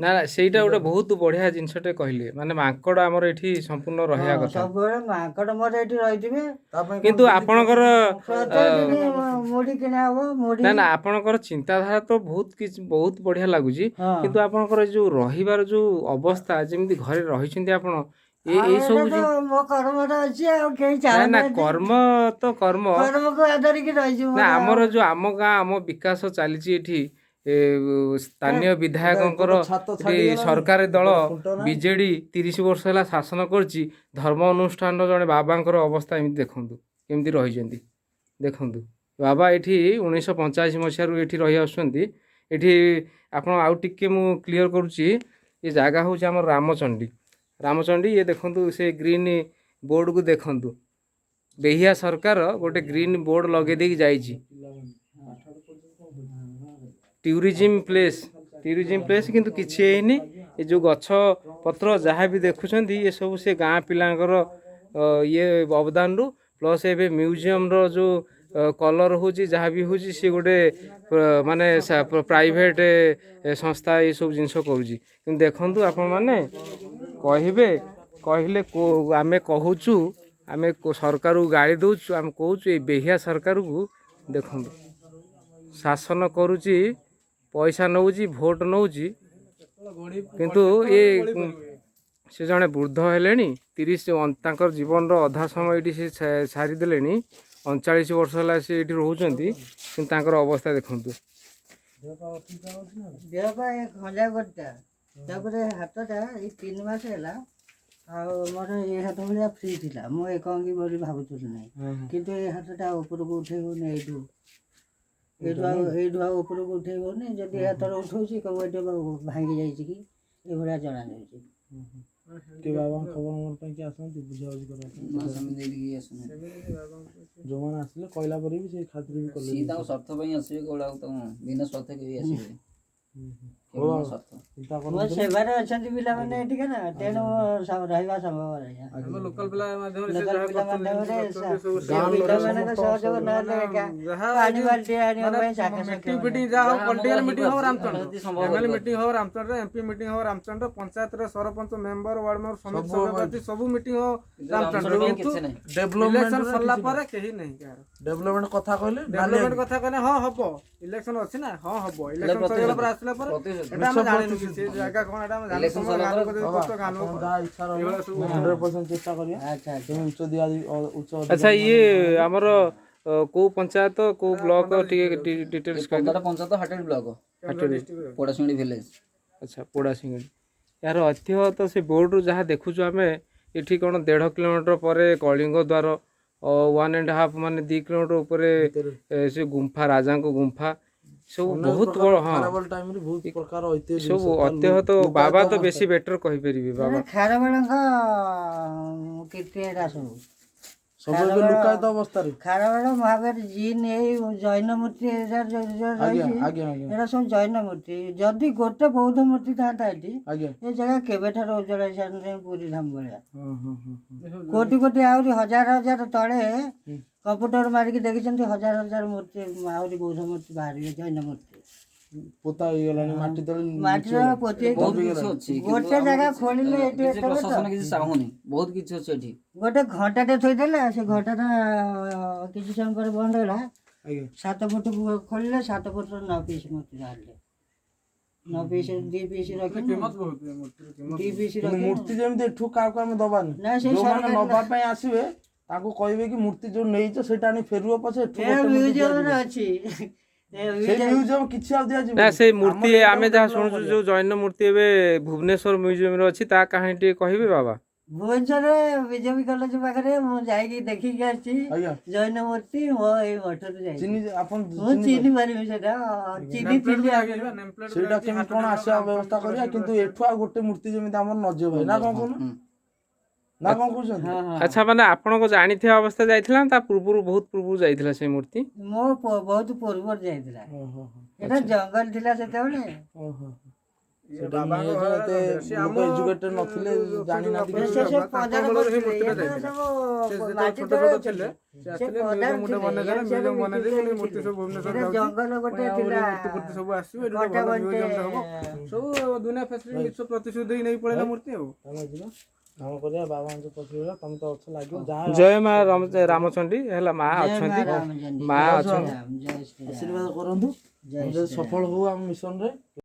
ନା ନା ସେଇଟା ଗୋଟେ ବହୁତ ବଢିଆ ଜିନିଷଟେ କହିଲେ ମାନେ ମାଙ୍କଡ ଆମର ଏଠି ସମ୍ପୂର୍ଣ୍ଣ ରହିବା କଥା ସବୁବେଳେ ମାଙ୍କଡ ମୋର ଏଠି ରହିଥିବେ। କିନ୍ତୁ ଆପଣଙ୍କର ପ୍ରତ୍ୟେକ ଦିନ ମୁଢି କିଣା ହବ ମୁଢି। ନା ନା ଆପଣଙ୍କର ଚିନ୍ତାଧାରା ତ ବହୁତ କିଛି ବହୁତ ବଢିଆ ଲାଗୁଛି ହଁ କିନ୍ତୁ ଆପଣଙ୍କର ଯୋଉ ରହିବାର ଯୋଉ ଅବସ୍ଥା ଯେମିତି ଘରେ ରହିଛନ୍ତି ଆପଣ ଏଇ ସବୁ ତ ମୋ କର୍ମଟା ଅଛି ଆଉ କେହି ନା ନା ଚାହୁଁନାହାନ୍ତି। କର୍ମ ତ କର୍ମ କର୍ମକୁ ଆଦରିକି ରହିଛି ନା ମୋର ଆମର ଯୋଉ ଆମ ଗାଁ ଆମ ବିକାଶ ଚାଲିଛି ଏଠି ସ୍ଥାନୀୟ ବିଧାୟକଙ୍କର ଏଠି ସରକାରୀ ଦଳ ବିଜେଡି 30 ବର୍ଷ ହେଲା ଶାସନ କରିଛି ଧର୍ମ ଅନୁଷ୍ଠାନର ଜଣେ ବାବାଙ୍କର ଅବସ୍ଥା ଏମିତି ଦେଖନ୍ତୁ କେମିତି ରହିଛନ୍ତି ଦେଖନ୍ତୁ ବାବା ଏଠି 1985 ମସିହାରୁ ଏଠି ରହି ଆସୁଛନ୍ତି ଏଠି ଆପଣ ଆଉ ଟିକେ ମୁଁ କ୍ଲିୟର କରୁଛି ଏ ଜାଗା ହେଉଛି ଆମର ରାମଚଣ୍ଡୀ ଇଏ ଦେଖନ୍ତୁ ସେ ଗ୍ରୀନ୍ ବୋର୍ଡକୁ ଦେଖନ୍ତୁ ବେହିଆ ସରକାର ଗୋଟେ ଗ୍ରୀନ୍ ବୋର୍ଡ ଲଗେଇ ଦେଇକି ଯାଇଛି ଟୁରିଜିମ୍ ପ୍ଲେସ୍ କିନ୍ତୁ କିଛି ହେଇନି ଏ ଯେଉଁ ଗଛ ପତ୍ର ଯାହା ବି ଦେଖୁଛନ୍ତି ଏସବୁ ସେ ଗାଁ ପିଲାଙ୍କର ଇଏ ଅବଦାନରୁ ପ୍ଲସ୍ ଏବେ ମ୍ୟୁଜିୟମର ଯେଉଁ କଲର୍ ହେଉଛି ଯାହା ବି ହେଉଛି ସିଏ ଗୋଟେ ମାନେ ପ୍ରାଇଭେଟ୍ ସଂସ୍ଥା ଏସବୁ ଜିନିଷ କରୁଛି କିନ୍ତୁ ଦେଖନ୍ତୁ ଆପଣମାନେ କହିଲେ ଆମେ କହୁଛୁ ଆମେ ସରକାରକୁ ଗାଳି ଦେଉଛୁ ଆମେ କହୁଛୁ ଏଇ ବେହିଆ ସରକାରକୁ ଦେଖନ୍ତୁ ଶାସନ କରୁଛି ପଇସା ନେଉଛି ଭୋଟ ନେଉଛି କିନ୍ତୁ ସେ ଜଣେ ବୃଦ୍ଧ ହେଲେଣି 30 ତାଙ୍କର ଜୀବନର ଅଧା ସମୟ ଏଠି ସେ ସାରିଦେଲେଣି 39 ବର୍ଷ ହେଲା ସେ ଏଠି ରହୁଛନ୍ତି କିନ୍ତୁ ତାଙ୍କର ଅବସ୍ଥା ଦେଖନ୍ତୁ ଦେହ ପାଇଁ ଖଞ୍ଜା କରିଟା ତାପରେ ହାତଟା ଏଇ 3 ମାସ ହେଲା ଆଉ ମୋର ଏ ହାତ ଭଳିଆ ଫ୍ରି ଥିଲା ମୁଁ ଏକଙ୍ଗୀ ବୋଲି ଭାବୁଥିଲି ନାହିଁ କିନ୍ତୁ ଏ ହାତଟା ଉପରକୁ ଉଠେଇବନି ଏଇଠୁ ଆଉ ଉପରକୁ ଉଠେଇବନି ଯଦି ଏ ହାତଟା ଉଠଉଛି କହିବ ଏଠି ଭାଙ୍ଗି ଯାଇଛି କି ଏଭଳିଆ ଜଣାଯାଉଛି। ବାବାଙ୍କ ଖବର ମୋର ପାଇଁ କି ଆସନ୍ତି ବୁଝାବୁଝି କରିବା ଯୋଉମାନେ ଆସିଲେ କହିଲା ପରେ ବି ସେ ଖାତିର ବି କଲେ ତାଙ୍କ ସ୍ୱାର୍ଥ ପାଇଁ ଆସିବେ କେବଳ ଆଉ ତାଙ୍କ ବିନା ସ୍ୱାର୍ଥ କେହି ଆସିବେ ସେବାରେ ଅଛନ୍ତି ପିଲାମାନେ ଏଠିକା ନା ତେଣୁ ରହିବା ସମ୍ଭବ ନାହିଁ ଲୋକାଲ ପିଲା ମାଧ୍ୟମରେ ପିଲାମାନଙ୍କ ସହଯୋଗ ନହେଲେ ପାଣି ବାଲ୍ଟି ଆଣିବା ପାଇଁ ଏମପି ମିଟିଂ ହବ ରାମଚଣ୍ଡ ପଞ୍ଚାୟତରେ ସରପଞ୍ଚ ମେମ୍ବର ୱାର୍ଡ ମେମ୍ବର ସମିତି ସଭ୍ୟପତି ସବୁ ମିଟିଂ ହବ ରାମଚଣ୍ଡ ଇଲେକ୍ସନ ସରିଲା ପରେ କେହି ନାହିଁ ଡେଭଲପମେଣ୍ଟ କଥା କହିଲେ ହଁ ହବ ଇଲେକ୍ସନ ଅଛି ନା ହଁ ହବ ଇଲେକ୍ସନ ସରିଲା ପରେ ଆସିଲା ପରେ ଏଟା ଆମେ ଜାଣିନୁ ସେ ଜାଗା କଣ ଏଟା ଆମେ ଜାଣିନୁ ଇଲେକ୍ସନ ସରିଲା ପରେ ଆଚ୍ଛା ଇଏ ଆମର କୋଉ ପଞ୍ଚାୟତ କୋଉ ବ୍ଲକ ଟିକେ ଡିଟେଲ୍ସ ପଞ୍ଚାୟତ ହାଟେଡି ବ୍ଲକ ପୋଡାଶୁଣି ଭିଲେଜ ଆଚ୍ଛା ପୋଡାଶିଙ୍ଗିଡ଼ି ଏହାର ଐତିହ୍ୟ ତ ସେ ବୋର୍ଡରୁ ଯାହା ଦେଖୁଛୁ ଆମେ ଏଠି କ'ଣ 1.5 କିଲୋମିଟର ପରେ କଳିଙ୍ଗ ଦ୍ୱାର 1.5 ମାନେ 2 କିଲୋମିଟର ଉପରେ ସେ ଗୁମ୍ଫା ରାଜାଙ୍କ ଗୁମ୍ଫା ସବୁ ବହୁତ ବଡ଼ ହଁ ସବୁ ଐତିହ୍ୟ ତ ବାବା ତ ବେଶୀ ବେଟର କହିପାରିବେ ବାବା ଖାରବେଳଙ୍କ କୀର୍ତ୍ତି ଏଟା ସବୁ ଲୁକାୟିତ ଅବସ୍ଥାରେ ଖାରବେଳ ମହାବୀର ଜିନ୍ ଏଇ ଜୈନ ମୂର୍ତ୍ତି ଏଟା ସବୁ ଜୈନ ମୂର୍ତ୍ତି ଯଦି ଗୋଟେ ବୌଦ୍ଧ ମୂର୍ତ୍ତି ଥାନ୍ତା ଏଠି ଏ ଜାଗା କେବେଠାରୁ ଉଜ୍ଜଳ ହେଇସାରନ୍ତାଣି ପୁରୀ ଧାମ ଭଳିଆ କୋଟି କୋଟି ଆହୁରି ହଜାର ହଜାର ତଳେ କମ୍ପ୍ୟୁଟର ମାରିକି ଦେଖିଛନ୍ତି ହଜାର ହଜାର ମୂର୍ତ୍ତି ଆହୁରି ବୌଦ୍ଧ ମୂର୍ତ୍ତି ବାହାରିବେ ଜୈନ ମୂର୍ତ୍ତି ପୋତା ହେଇଗଲାଣି ମାଟି ତଳେ ଗୋଟେ ଜାଗା ଖୋଳିଲେ ଏଠି ପ୍ରଶାସନ କିଛି ଚାହୁଁନି ବହୁତ କିଛି ଅଛି ଏଠି ଗୋଟେ ଘଣ୍ଟାଟେ ଥୋଇଦେଲେ ସେ ଘଣ୍ଟାଟା କିଛି ସମୟ ପରେ ବନ୍ଦ ହେଲା 7 ଫୁଟ ଖୋଳିଲେ 7 ଫୁଟର 9 ପିସ୍ ମୂର୍ତ୍ତି ବାହାରିଲେ 9 ପିସ୍ 2 ପିସ୍ ରଖିଲେ ମୂର୍ତ୍ତି ଯେମିତି ଏଠୁ କାହାକୁ ଆମେ ଦବାନି ଯୋଉମାନେ ନବା ପାଇଁ ଆସିବେ ତାଙ୍କୁ କହିବେ କି ମୂର୍ତ୍ତି ଯୋଉ ନେଇଛ ସେଇଟା ଆଣି ଫେରିବ ପଛେ ଅଛି ନା ସେଇ ମୂର୍ତ୍ତି ଆମେ ଯାହା ଶୁଣୁଛୁ ଯୋଉ ଜୈନ ମୂର୍ତ୍ତି ଏବେ ଭୁବନେଶ୍ୱର ମ୍ୟୁଜିୟମରେ ଅଛି ତା କାହାଣୀ ଟିକେ କହିବେ ବାବା ଭୁବନେଶ୍ୱରରେ ବିଜେପି କଲେଜ ପାଖରେ ମୁଁ ଯାଇକି ଦେଖିକି ଆସିଛି ଜୈନ ମୂର୍ତ୍ତି ମୋ ଏଇ ମଠରୁ ଯାଇଛି ମୁଁ ଚିହ୍ନି ପାରିବି ସେଇଟା ସେଇଟା କେମିତି କଣ ଆସିବା ବ୍ୟବସ୍ଥା କରିବା କିନ୍ତୁ ଏଠୁ ଆଉ ଗୋଟେ ମୂର୍ତ୍ତି ଯେମିତି ଆମର ନଯିବ ଭାଇ ନା କଣ କହୁନ ନା କଣ କହୁଛନ୍ତି ଆଚ୍ଛା ମାନେ ଆପଣଙ୍କ ଜାଣିଥିବା ଅବସ୍ଥା ଯାଇଥିଲା ତା ପୂର୍ବରୁ ବହୁତ ପୂର୍ବରୁ ଯାଇଥିଲା ସେଇ ମୂର୍ତ୍ତି ମୋ ବହୁତ ପୂର୍ବରୁ ଯାଇଥିଲା ଏଟା ଜଙ୍ଗଲ ଥିଲା ସେତେବେଳେ ଏଜୁକେଟେଡ ନଥିଲେ ଜାଣିନାହାନ୍ତି କିଛି। ସେ ପଦାରେ ବସିଥିଲେ, ମୂର୍ତ୍ତିଟା ଏବେ ଯାଇଥିଲେ। ସବୁ ସେ ଯେତେବେଳେ ମାଟି ଛୋଟ ତଳେ ଛୋଟ ଥିଲେ। ଥିଲେ ସେ ସେ ଆସିଥିଲେ ପଦାରେ ମ୍ୟୁଜିୟମ ଗୋଟେ ଥିଲେ, ବନେଇଦେଲେ, ଇଆଡେ ମ୍ୟୁଜିୟମ ବନେଇ ଦେଇକି ମୂର୍ତ୍ତି ଥିଲେ। ସବୁ ଭୁବନେଶ୍ୱର ଏଇଟା ଯାଉଛି। ଜଙ୍ଗଲ ଗୋଟେ ଥିଲା, ମୂର୍ତ୍ତି ଫୁର୍ତ୍ତି ସବୁ ଆସିବ, ଏଠି ଗୋଟେ ଭଲ ଗୋଟେ ମ୍ୟୁଜିୟମ ହବ। ସବୁ ଦୁନିଆ ଫ୍ୟାସିଲିଟି ମିଛ ପ୍ରତିଶ୍ରୁତି ଦେଇକି ନେଇ ପଳେଇଲା ମୂର୍ତ୍ତି ଆଉ। କାମ କରିବା ବାବାଙ୍କ ପଛରେ ତମେ ତ ଅଛ ଲାଗିବ ଯାହା ଜୟ ମା ରାମଚଣ୍ଡୀ ହେଲା, ମା ଅଛନ୍ତି, ମା ଅଛନ୍ତି। ଜୟ ଶ୍ରୀ ରାମ। ଆଶୀର୍ବାଦ କରନ୍ତୁ, ସଫଳ ହଉ ଆମ ମିଶନରେ।